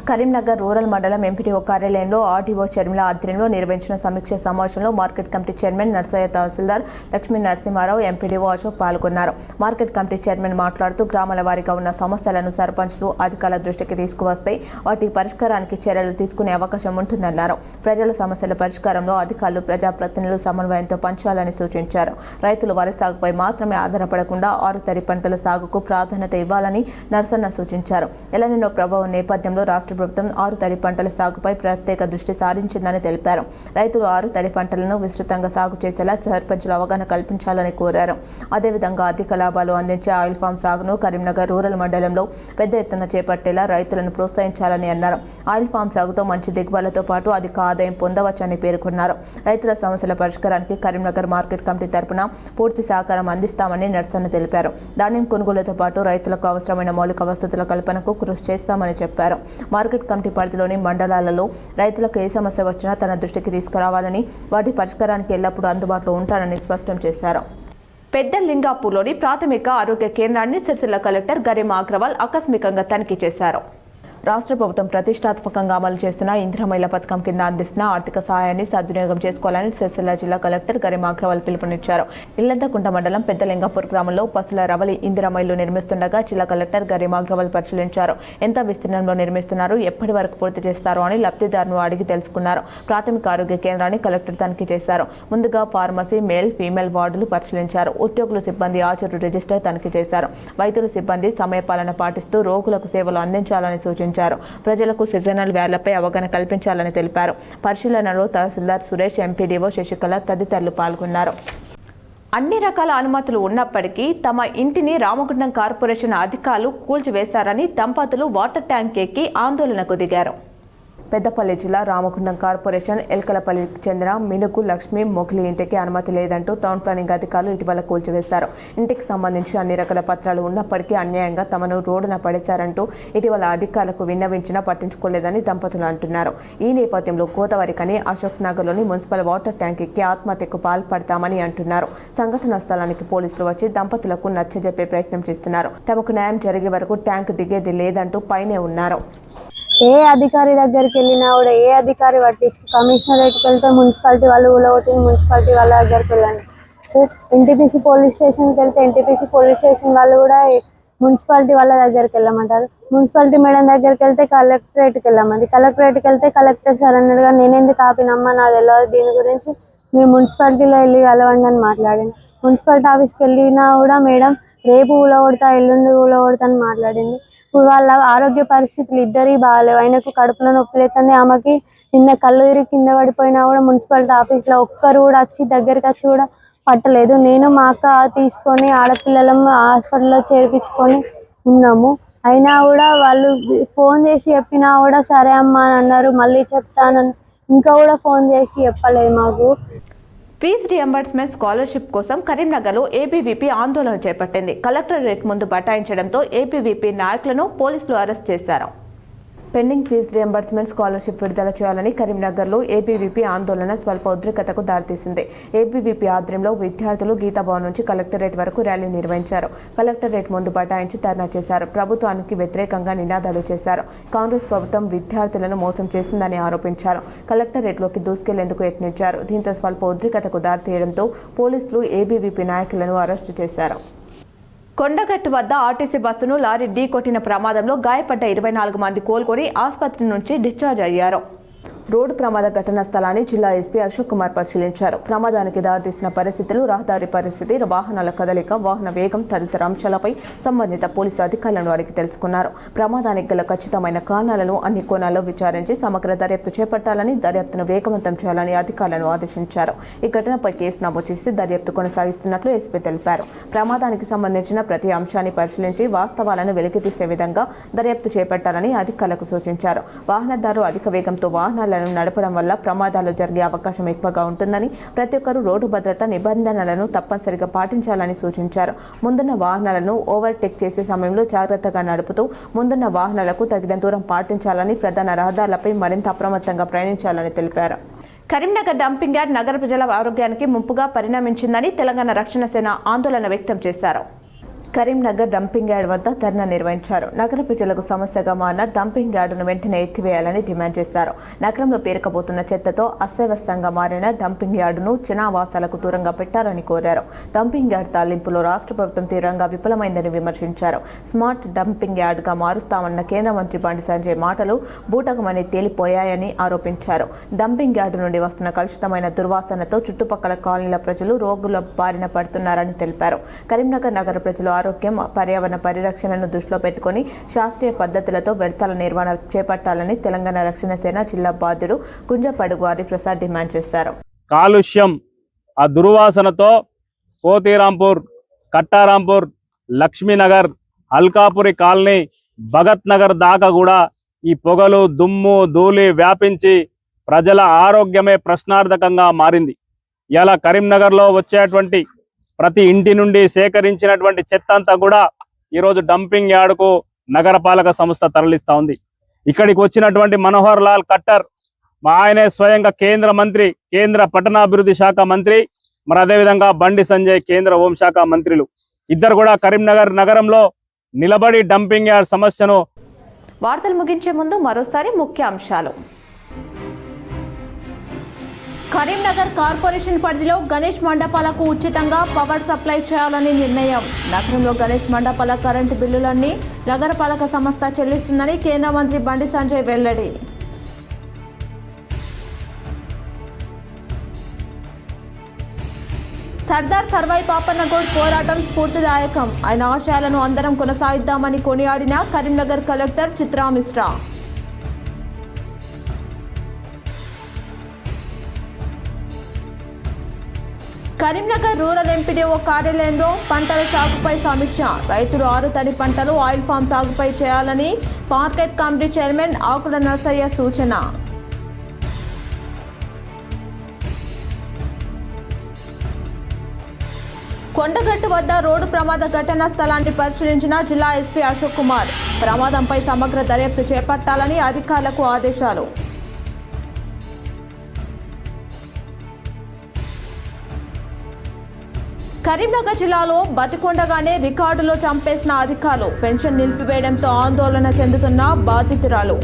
కరీంనగర్ రూరల్ మండలం ఎంపీడీఓ కార్యాలయంలో ఆర్డీఓ చర్మిల ఆధ్వర్యంలో నిర్వహించిన సమీక్ష సమావేశంలో మార్కెట్ కమిటీ చైర్మన్ నర్సయ్య, తహసీల్దార్ లక్ష్మీ నరసింహారావు, ఎంపీడీఓ అశోక్ పాల్గొన్నారు. మార్కెట్ కమిటీ చైర్మన్ మాట్లాడుతూ గ్రామాల వారీగా ఉన్న సమస్యలను సర్పంచ్లు అధికారుల దృష్టికి తీసుకువస్తే వాటి పరిష్కారానికి చర్యలు తీసుకునే అవకాశం ఉంటుందన్నారు. ప్రజల సమస్యల పరిష్కారంలో అధికారులు, ప్రజాప్రతినిధులు సమన్వయంతో పంచాలని సూచించారు. రైతులు వరి సాగుపై మాత్రమే ఆధారపడకుండా ఆరుతడి పంటల సాగుకు ప్రాధాన్యత ఇవ్వాలని నర్సన్న సూచించారు. ఎలనినో ప్రభావం నేపథ్యంలో రాష్ట్ర ప్రభుత్వం ఆరుతడి పంటల సాగుపై ప్రత్యేక దృష్టి సారించిందని తెలిపారు. రైతులు ఆరుతడి పంటలను విస్తృతంగా సాగు చేసేలా సర్పంచులు అవగాహన కల్పించాలని కోరారు. అదేవిధంగా అధిక లాభాలు అందించే ఆయిల్ ఫామ్ సాగును కరీంనగర్ రూరల్ మండలంలో పెద్ద ఎత్తున చేపట్టేలా రైతులను ప్రోత్సహించాలని అన్నారు. ఆయిల్ ఫామ్ సాగుతో మంచి దిగుబడులతో పాటు అధిక ఆదాయం పొందవచ్చని పేర్కొన్నారు. రైతుల సమస్యల పరిష్కారానికి కరీంనగర్ మార్కెట్ కమిటీ తరపున పూర్తి సహకారం అందిస్తామని నర్సన్న తెలిపారు. ధాన్యం కొనుగోలుతో పాటు రైతులకు అవసరమైన మౌలిక వసతుల కల్పనకు కృషి చేస్తామని చెప్పారు. మార్కెట్ కమిటీ పరిధిలోని మండలాలలో రైతులకు ఏ సమస్య వచ్చినా తన దృష్టికి తీసుకురావాలని, వాటి పరిష్కారానికి ఎల్లప్పుడూ అందుబాటులో ఉంటానని స్పష్టం చేశారు. పెద్దలింగాపూర్లోని ప్రాథమిక ఆరోగ్య కేంద్రాన్ని సిరిసిల్ల కలెక్టర్ గరిమా అగ్రవాల్ ఆకస్మికంగా తనిఖీ చేశారు. రాష్ట్ర ప్రభుత్వం ప్రతిష్టాత్మకంగా అమలు చేస్తున్న ఇందిరమహిళ పథకం కింద అందిస్తున్న ఆర్థిక సహాయాన్ని సద్వినియోగం చేసుకోవాలని సిరిసిల్ల జిల్లా కలెక్టర్ గరిమా అగ్రవాల్ పిలుపునిచ్చారు. ఇల్లంతకుంట మండలం పెద్దలింగాపూర్ గ్రామంలో పసుల రవలి ఇందిరమహిళలు నిర్మిస్తుండగా జిల్లా కలెక్టర్ గరిమా అగ్రవాల్ పరిశీలించారు. ఎంత విస్తీర్ణంలో నిర్మిస్తున్నారు, ఎప్పటి వరకు పూర్తి చేస్తారు అని లబ్ధిదారును అడిగి తెలుసుకున్నారు. ప్రాథమిక ఆరోగ్య కేంద్రాన్ని కలెక్టర్ తనిఖీ చేశారు. ముందుగా ఫార్మసీ, మేల్, ఫీమేల్ వార్డులు పరిశీలించారు. ఉద్యోగులు, సిబ్బంది హాజరు రిజిస్టర్ తనిఖీ చేశారు. వైద్యులు, సిబ్బంది సమయపాలన పాటిస్తూ రోగులకు సేవలు అందించాలని సూచించారు. ప్రజలకు సీజనల్ వ్యాధులపై అవగాహన కల్పించాలని తెలిపారు. పరిశీలనలో తహసీల్దార్ సురేష్, ఎంపీడీఓ శశికళ తదితరులు పాల్గొన్నారు. అన్ని రకాల అనుమతులు ఉన్నప్పటికీ తమ ఇంటిని రామగుండం కార్పొరేషన్ అధికారులు కూల్చివేశారని దంపతులు వాటర్ ట్యాంక్ ఎక్కి ఆందోళనకు దిగారు. పెద్దపల్లి జిల్లా రామగుండం కార్పొరేషన్ ఎల్కలపల్లికి చెందిన మినుగు లక్ష్మి మొగిలి ఇంటికి అనుమతి లేదంటూ టౌన్ ప్లానింగ్ అధికారులు ఇటీవల కూల్చివేశారు. ఇంటికి సంబంధించి అన్ని రకాల పత్రాలు ఉన్నప్పటికీ అన్యాయంగా తమను రోడ్డున పడేశారంటూ ఇటీవల అధికారులకు విన్నవించినా పట్టించుకోలేదని దంపతులు అంటున్నారు. ఈ నేపథ్యంలో గోదావరికని అశోక్ నగర్లోని మున్సిపల్ వాటర్ ట్యాంక్ ఎక్కి ఆత్మహత్యకు పాల్పడతామని అంటున్నారు. సంఘటన స్థలానికి పోలీసులు వచ్చి దంపతులకు నచ్చజెప్పే ప్రయత్నం చేస్తున్నారు. తమకు న్యాయం జరిగే వరకు ట్యాంక్ దిగేది లేదంటూ పైనే ఉన్నారు. ఏ అధికారి దగ్గరికి వెళ్ళినా కూడా ఏ అధికారి పట్టించు, కమిషనరేట్కి వెళ్తే మున్సిపాలిటీ వాళ్ళు ఊళ్ళోటి మున్సిపాలిటీ వాళ్ళ దగ్గరికి వెళ్ళండి, ఎన్టీపీసీ పోలీస్ స్టేషన్కి వెళ్తే ఎన్టీపీసీ పోలీస్ స్టేషన్ వాళ్ళు కూడా మున్సిపాలిటీ వాళ్ళ దగ్గరికి వెళ్ళమంటారు. మున్సిపాలిటీ మేడం దగ్గరికి వెళ్తే కలెక్టరేట్కి వెళ్ళమంది, కలెక్టరేట్కి వెళ్తే కలెక్టర్ సార్ అన్నాడుగా నేనెందుకు ఆపినమ్మా, నాకు తెలియదు దీని గురించి, మీరు మున్సిపాలిటీలో వెళ్ళి కలవండి అని మాట్లాడింది. మున్సిపాలిటీ ఆఫీస్కి వెళ్ళినా కూడా మేడం రేపు ఊలగొడతా, ఎల్లుండి ఊలగొడతా అని మాట్లాడింది. ఇప్పుడు వాళ్ళ ఆరోగ్య పరిస్థితులు ఇద్దరి బాగాలేవు. ఆయనకు కడుపులో నొప్పి లేతుంది, ఆమెకి నిన్న కళ్ళు తిరిగి కింద పడిపోయినా కూడా మున్సిపాలిటీ ఆఫీస్లో ఒక్కరు కూడా వచ్చి దగ్గరికి వచ్చి కూడా పట్టలేదు. నేను మా అక్క తీసుకొని ఆడపిల్లలం హాస్పిటల్లో చేర్పించుకొని ఉన్నాము. అయినా కూడా వాళ్ళు ఫోన్ చేసి చెప్పినా కూడా సరే అమ్మా అని అన్నారు, మళ్ళీ చెప్తానని ఇంకా కూడా ఫోన్ చేసి చెప్పలేదు మాకు. ఫీజు రియంబర్స్మెంట్ స్కాలర్షిప్ కోసం కరీంనగర్లో ఏబీవీపీ ఆందోళన చేపట్టింది. కలెక్టరేట్ ముందు బటాయించడంతో ఏబీవీపీ నాయకులను పోలీసులు అరెస్ట్ చేశారు. పెండింగ్ ఫీజు రియంబర్స్మెంట్ స్కాలర్షిప్ విడుదల చేయాలని కరీంనగర్లో ఏబీవీపీ ఆందోళన స్వల్ప ఉద్రిక్తతకు దారితీసింది. ఏబీవీపీ ఆధ్వర్యంలో విద్యార్థులు గీతాభవన్ నుంచి కలెక్టరేట్ వరకు ర్యాలీ నిర్వహించారు. కలెక్టరేట్ ముందు బటాయించి ధర్నా చేశారు. ప్రభుత్వానికి వ్యతిరేకంగా నినాదాలు చేశారు. కాంగ్రెస్ ప్రభుత్వం విద్యార్థులను మోసం చేసిందని ఆరోపించారు. కలెక్టరేట్లోకి దూసుకెళ్లేందుకు యత్నించారు. దీంతో స్వల్ప ఉద్రిక్తతకు దారితీయడంతో పోలీసులు ఏబీవీపీ నాయకులను అరెస్టు చేశారు. కొండగట్టు వద్ద ఆర్టీసీ బస్సును లారీ ఢీకొట్టిన ప్రమాదంలో గాయపడ్డ 24 మంది కోలుకొని ఆసుపత్రి నుంచి డిశ్చార్జ్ అయ్యారు. రోడ్డు ప్రమాద ఘటనా స్థలాన్ని జిల్లా ఎస్పీ అశోక్ కుమార్ పరిశీలించారు. ప్రమాదానికి దారితీసిన పరిస్థితులు, రహదారి పరిస్థితి, వాహనాల కదలిక, వాహన వేగం తదితర అంశాలపై సంబంధిత పోలీసు అధికారులను అడిగి తెలుసుకున్నారు. ప్రమాదానికి గల ఖచ్చితమైన కారణాలను అన్ని కోణాల్లో విచారించి సమగ్ర దర్యాప్తు చేపట్టాలని, దర్యాప్తును వేగవంతం చేయాలని అధికారులను ఆదేశించారు. ఈ ఘటనపై కేసు నమోదు చేసి దర్యాప్తు కొనసాగిస్తున్నట్లు ఎస్పీ తెలిపారు. ప్రమాదానికి సంబంధించిన ప్రతి అంశాన్ని పరిశీలించి వాస్తవాలను వెలికితీసే విధంగా దర్యాప్తు చేపట్టాలని అధికారులకు సూచించారు. వాహనదారు అధిక వేగంతో వాహనాలను నడపడం వల్ల ప్రమాదాలు జరిగే అవకాశం ఎక్కువగా ఉంటుందని, ప్రతి ఒక్కరూ రోడ్డు భద్రతా నిబంధనలను తప్పనిసరిగా పాటించాలని సూచించారు. ముందున్న వాహనాలను ఓవర్టేక్ చేసే సమయంలో జాగ్రత్తగా నడుపుతూ ముందున్న వాహనాలకు తగిన దూరం పాటించాలని, ప్రధాన రహదారులపై మరింత అప్రమత్తంగా ప్రయాణించాలని తెలిపారు. కరీంనగర్ డంపింగ్ యార్డ్ నగర ప్రజల ఆరోగ్యానికి ముప్పుగా పరిణమించిందని తెలంగాణ రక్షణ సేన ఆందోళన వ్యక్తం చేశారు. కరీంనగర్ డంపింగ్ యార్డ్ వద్ద ధర్నా నిర్వహించారు. నగర ప్రజలకు సమస్యగా మారిన డంపింగ్ యార్డును వెంటనే ఎత్తివేయాలని డిమాండ్ చేశారు. నగరంలో పేరుకబోతున్న చెత్తతో అస్తవ్యస్తంగా మారిన డంపింగ్ యార్డును జనావాసాలకు దూరంగా పెట్టాలని కోరారు. డంపింగ్ యార్డ్ తరలింపులో రాష్ట్ర ప్రభుత్వం తీవ్రంగా విఫలమైందని విమర్శించారు. స్మార్ట్ డంపింగ్ యార్డ్గా మారుస్తామన్న కేంద్ర మంత్రి బండి సంజయ్ మాటలు బూటకమని తేలిపోయాయని ఆరోపించారు. డంపింగ్ యార్డు నుండి వస్తున్న కలుషితమైన దుర్వాసనతో చుట్టుపక్కల కాలనీల ప్రజలు రోగుల బారిన పడుతున్నారని తెలిపారు. కరీంనగర్ నగర ప్రజలు ఆరోగ్యం, పర్యావరణ పరిరక్షణను దృష్టిలో పెట్టుకుని శాస్త్రీయ పద్ధతులతో వ్యర్థాల నిర్వహణ చేపట్టాలని తెలంగాణ రక్షణ సేన జిల్లా బాధ్యుడు గుంజపడుగు హరిప్రసాద్ డిమాండ్ చేశారు. కాలుష్యం, ఆ దుర్వాసనతో పోతీరాంపూర్, కట్టారాంపూర్, లక్ష్మీనగర్, అల్కాపురి కాలనీ, భగత్ నగర్ దాకా కూడా ఈ పొగలు, దుమ్ము, ధూళి వ్యాపించి ప్రజల ఆరోగ్యమే ప్రశ్నార్థకంగా మారింది. ఇలా కరీంనగర్లో వచ్చేటువంటి ప్రతి ఇంటి నుండి సేకరించినటువంటి చెత్త అంతా కూడా ఈరోజు డంపింగ్ యార్డుకు నగరపాలక సంస్థ తరలిస్తూ ఉంది. ఇక్కడికి వచ్చినటువంటి మనోహర్ లాల్ ఖట్టర్, మా ఆయనే స్వయంగా కేంద్ర మంత్రి, కేంద్ర పట్టణాభివృద్ధి శాఖ మంత్రి, మరి అదేవిధంగా బండి సంజయ్ కేంద్ర హోంశాఖ మంత్రులు ఇద్దరు కూడా కరీంనగర్ నగరంలో నిలబడి డంపింగ్ యార్డ్ సమస్యను. వార్తలు ముగించే ముందు మరోసారి ముఖ్య అంశాలు. కరీంనగర్ కార్పొరేషన్ పరిధిలో గణేష్ మండపాలకు ఉచితంగా పవర్ సప్లై చేయాలని నిర్ణయం. నగరంలో గణేష్ మండపాల కరెంటు బిల్లులన్నీ నగరపాలక సంస్థ చెల్లిస్తుందని కేంద్ర మంత్రి బండి సంజయ్ వెల్లడి. సర్దార్ సర్వై పాపన్నగౌడ్ పోరాటం స్ఫూర్తిదాయకం. ఆయన ఆశయాలను అందరం కొనసాగిద్దామని కొనియాడిన Karimnagar collector Chitra Mishra. Karimnagar rural MPDO కార్యాలయంలో పంటల సాగుపై సమీక్ష. రైతులు ఆరుతడి పంటలు, ఆయిల్ ఫామ్ సాగుపై చేయాలని మార్కెట్ కమిటీ చైర్మన్ ఆకుల నర్సయ్య సూచన. కొండగట్టు వద్ద రోడ్డు ప్రమాద ఘటనా స్థలాన్ని పరిశీలించిన జిల్లా ఎస్పీ అశోక్ కుమార్. ప్రమాదంపై సమగ్ర దర్యాప్తు చేపట్టాలని అధికారులకు ఆదేశాలు. కరీంనగర్ జిల్లాలో బతికొండగానే రికార్డులో చంపేసిన అధికారులు. పెన్షన్ నిలిపివేయడంతో ఆందోళన చెందుతున్న బాధితురాలు.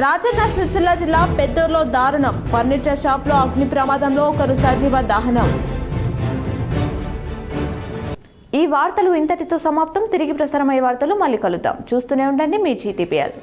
రాజన్న సిరిసిల్ల జిల్లా పెద్దూరులో దారుణం. ఫర్నిచర్ షాప్లో అగ్ని ప్రమాదంలో ఒకరు సజీవ దహనం. ఈ వార్తలు ఇంతటితో సమాప్తం. తిరిగి ప్రసారమయ్యే వార్తలు మళ్ళీ కలుద్దాం. చూస్తూనే ఉండండి మీ GTPL.